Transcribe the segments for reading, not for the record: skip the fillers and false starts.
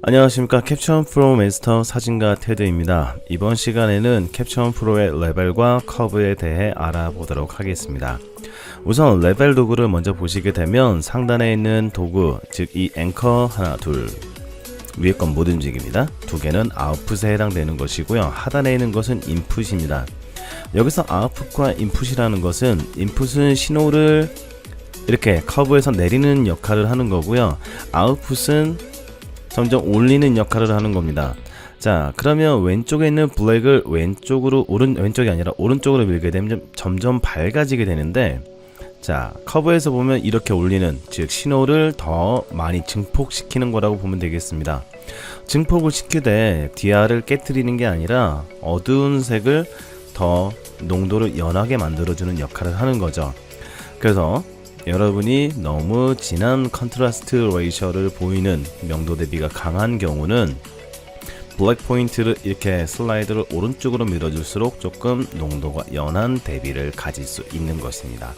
안녕하십니까. 캡처원 프로 마스터 사진가 테드입니다. 이번 시간에는 캡처원 프로의 레벨과 커브에 대해 알아보도록 하겠습니다. 우선 레벨 도구를 먼저 보시게 되면 상단에 있는 도구, 즉 이 앵커 하나 둘 위에 건 못 움직입니다. 두 개는 아웃풋에 해당되는 것이고요. 하단에 있는 것은 인풋입니다. 여기서 아웃풋과 인풋이라는 것은, 인풋은 신호를 이렇게 커브에서 내리는 역할을 하는 거고요. 아웃풋은 점점 올리는 역할을 하는 겁니다. 자, 그러면 왼쪽에 있는 블랙을 왼쪽으로 왼쪽이 아니라 오른쪽으로 밀게 되면 점점 밝아지게 되는데, 자, 커브에서 보면 이렇게 올리는, 즉 신호를 더 많이 증폭시키는 거라고 보면 되겠습니다. 증폭을 시키되 DR을 깨트리는 게 아니라 어두운 색을 더 농도를 연하게 만들어주는 역할을 하는 거죠. 그래서 여러분이 너무 진한 컨트라스트 레이셔를 보이는, 명도 대비가 강한 경우는 블랙 포인트를 이렇게 슬라이드를 오른쪽으로 밀어줄수록 조금 농도가 연한 대비를 가질 수 있는 것입니다.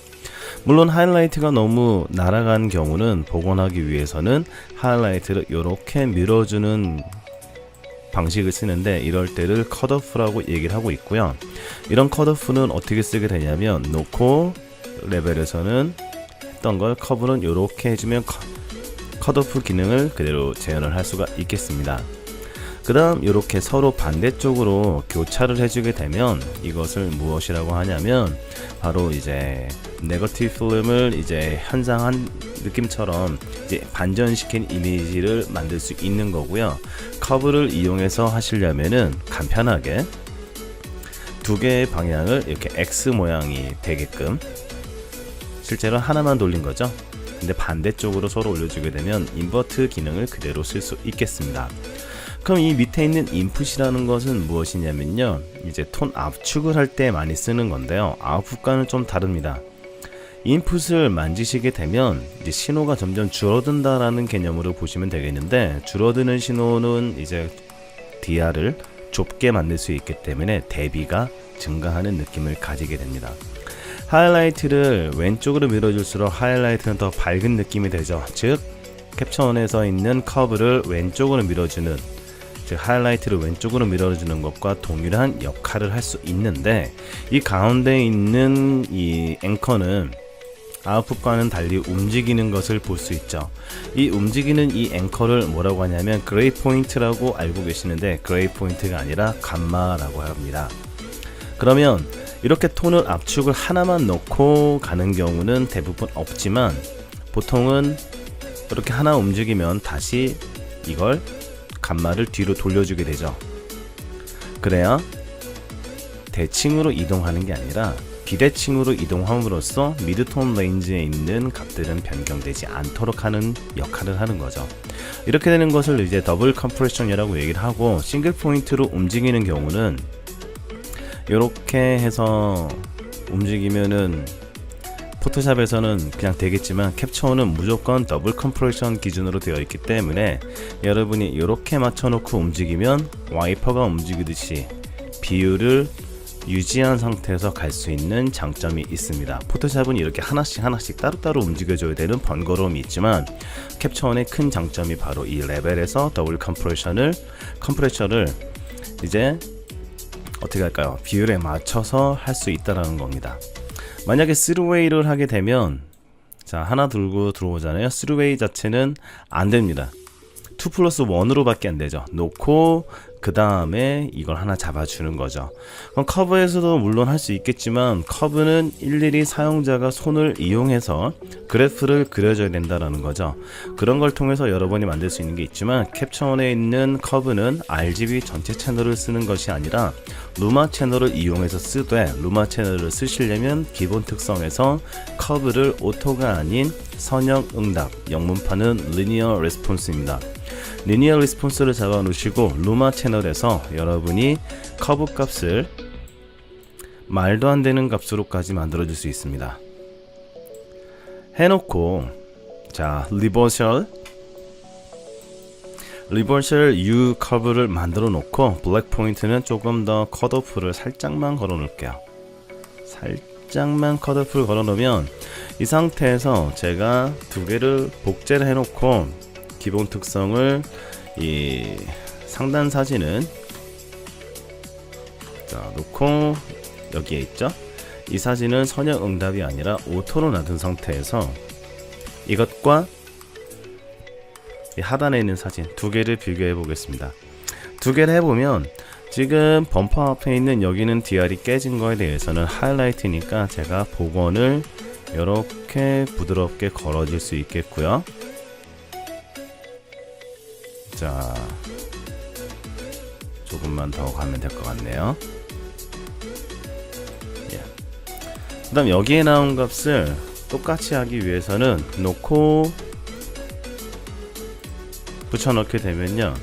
물론 하이라이트가 너무 날아간 경우는 복원하기 위해서는 하이라이트를 이렇게 밀어주는 방식을 쓰는데, 이럴 때를 컷오프라고 얘기를 하고 있고요. 이런 컷오프는 어떻게 쓰게 되냐면, 놓고 레벨에서는 했던 걸 커브는 이렇게 해주면 컷오프 기능을 그대로 재현을 할 수가 있겠습니다. 그 다음 이렇게 서로 반대쪽으로 교차를 해주게 되면 이것을 무엇이라고 하냐면, 바로 이제 네거티브 필름을 이제 현상한 느낌처럼 이제 반전시킨 이미지를 만들 수 있는 거고요. 커브를 이용해서 하시려면은 간편하게 두 개의 방향을 이렇게 X 모양이 되게끔, 실제로 하나만 돌린 거죠. 근데 반대쪽으로 서로 올려주게 되면 인버트 기능을 그대로 쓸 수 있겠습니다. 그럼 이 밑에 있는 인풋이라는 것은 무엇이냐면요, 이제 톤 압축을 할 때 많이 쓰는 건데요. 아웃풋과는 좀 다릅니다. 인풋을 만지시게 되면 이제 신호가 점점 줄어든다라는 개념으로 보시면 되겠는데, 줄어드는 신호는 이제 DR을 좁게 만들 수 있기 때문에 대비가 증가하는 느낌을 가지게 됩니다. 하이라이트를 왼쪽으로 밀어줄수록 하이라이트는 더 밝은 느낌이 되죠. 즉 캡처원에서 있는 커브를 왼쪽으로 밀어주는, 즉 하이라이트를 왼쪽으로 밀어주는 것과 동일한 역할을 할 수 있는데, 이 가운데 있는 이 앵커는 아웃풋과는 달리 움직이는 것을 볼 수 있죠. 이 움직이는 이 앵커를 뭐라고 하냐면 그레이 포인트라고 알고 계시는데, 그레이 포인트가 아니라 감마라고 합니다. 그러면 이렇게 톤을 압축을 하나만 넣고 가는 경우는 대부분 없지만, 보통은 이렇게 하나 움직이면 다시 이걸 감마를 뒤로 돌려주게 되죠. 그래야 대칭으로 이동하는 게 아니라 비대칭으로 이동함으로써 미드톤 레인지에 있는 값들은 변경되지 않도록 하는 역할을 하는 거죠. 이렇게 되는 것을 이제 더블 컴프레션이라고 얘기를 하고, 싱글 포인트로 움직이는 경우는 이렇게 해서 움직이면은 포토샵에서는 그냥 되겠지만, 캡처원은 무조건 더블 컴프레션 기준으로 되어 있기 때문에 여러분이 이렇게 맞춰놓고 움직이면 와이퍼가 움직이듯이 비율을 유지한 상태에서 갈 수 있는 장점이 있습니다. 포토샵은 이렇게 하나씩 따로따로 움직여줘야 되는 번거로움이 있지만, 캡처원의 큰 장점이 바로 이 레벨에서 더블 컴프레션을 이제 어떻게 할까요? 비율에 맞춰서 할 수 있다라는 겁니다. 만약에 3웨이를 하게 되면, 자, 하나 들고 들어오잖아요. 3웨이 자체는 안 됩니다. 2+1으로 밖에 안 되죠. 놓고 그 다음에 이걸 하나 잡아주는 거죠. 그럼 커브에서도 물론 할 수 있겠지만, 커브는 일일이 사용자가 손을 이용해서 그래프를 그려줘야 된다라는 거죠. 그런 걸 통해서 여러분이 만들 수 있는 게 있지만, 캡처원에 있는 커브는 RGB 전체 채널을 쓰는 것이 아니라 루마 채널을 이용해서 쓰되, 루마 채널을 쓰시려면 기본 특성에서 커브를 오토가 아닌 선형 응답, 영문판은 리니어 레스폰스입니다. 리니어 리스폰스를 잡아 놓으시고 루마 채널에서 여러분이 커브 값을 말도 안 되는 값으로까지 만들어 줄 수 있습니다. 해놓고, 자, 리버셜 U 커브를 만들어 놓고, 블랙 포인트는 조금 더 컷오프를 살짝만 걸어 놓을게요. 살짝만 컷오프를 걸어 놓으면 이 상태에서 제가 두 개를 복제를 해놓고 기본 특성을 이 상단 사진은 자 놓고 여기에 있죠. 이 사진은 선형응답이 아니라 오토로 놔둔 상태에서 이것과 이 하단에 있는 사진 두 개를 비교해 보겠습니다. 두 개를 해보면 지금 범퍼 앞에 있는 여기는 DR이 깨진 거에 대해서는 하이라이트니까 제가 복원을 이렇게 부드럽게 걸어줄 수 있겠고요. 자, 조금만 더 가면 될 것 같네요. 그 다음 여기에 나온 값을 똑같이 하기 위해서는 놓고 붙여넣게 되면요,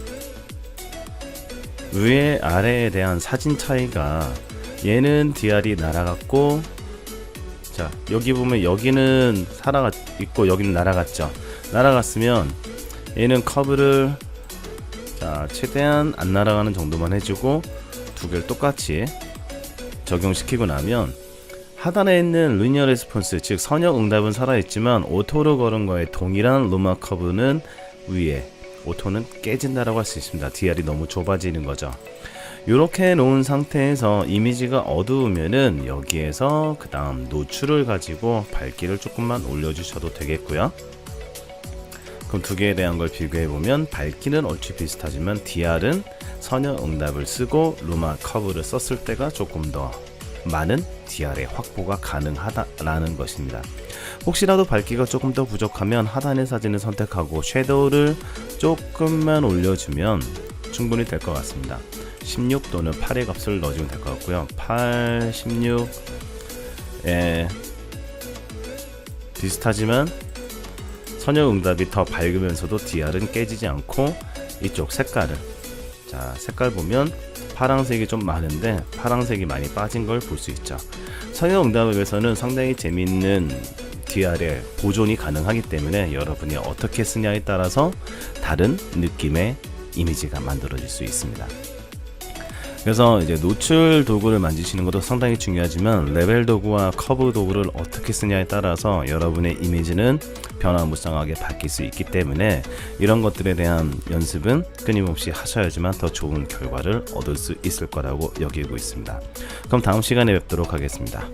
위에 아래에 대한 사진 차이가 얘는 DR이 날아갔고, 자 여기 보면 여기는 있고 여기는 날아갔죠. 날아갔으면 얘는 커브를 자 최대한 안 날아가는 정도만 해주고 두 개를 똑같이 적용시키고 나면 하단에 있는 리니어 레스폰스, 즉 선형 응답은 살아있지만 오토로 걸은 거에 동일한 루마 커브는 위에, 오토는 깨진다라고 할 수 있습니다. DR이 너무 좁아지는 거죠. 이렇게 놓은 상태에서 이미지가 어두우면은 여기에서 그 다음 노출을 가지고 밝기를 조금만 올려주셔도 되겠고요. 그럼 두 개에 대한 걸 비교해보면 밝기는 얼추 비슷하지만 DR은 선형 응답을 쓰고 루마 커브를 썼을 때가 조금 더 많은 DR의 확보가 가능하다라는 것입니다. 혹시라도 밝기가 조금 더 부족하면 하단의 사진을 선택하고 섀도우를 조금만 올려주면 충분히 될 것 같습니다. 16 또는 8의 값을 넣어주면 될 것 같고요. 8, 16에 비슷하지만 선형응답이 더 밝으면서도 DR은 깨지지 않고 이쪽 색깔을, 자 색깔 보면 파란색이 좀 많은데 파란색이 많이 빠진 걸 볼 수 있죠. 선형응답에서는 상당히 재미있는 DR의 보존이 가능하기 때문에 여러분이 어떻게 쓰냐에 따라서 다른 느낌의 이미지가 만들어질 수 있습니다. 그래서 이제 노출 도구를 만지시는 것도 상당히 중요하지만 레벨 도구와 커브 도구를 어떻게 쓰냐에 따라서 여러분의 이미지는 변화무쌍하게 바뀔 수 있기 때문에 이런 것들에 대한 연습은 끊임없이 하셔야지만 더 좋은 결과를 얻을 수 있을 거라고 여기고 있습니다. 그럼 다음 시간에 뵙도록 하겠습니다.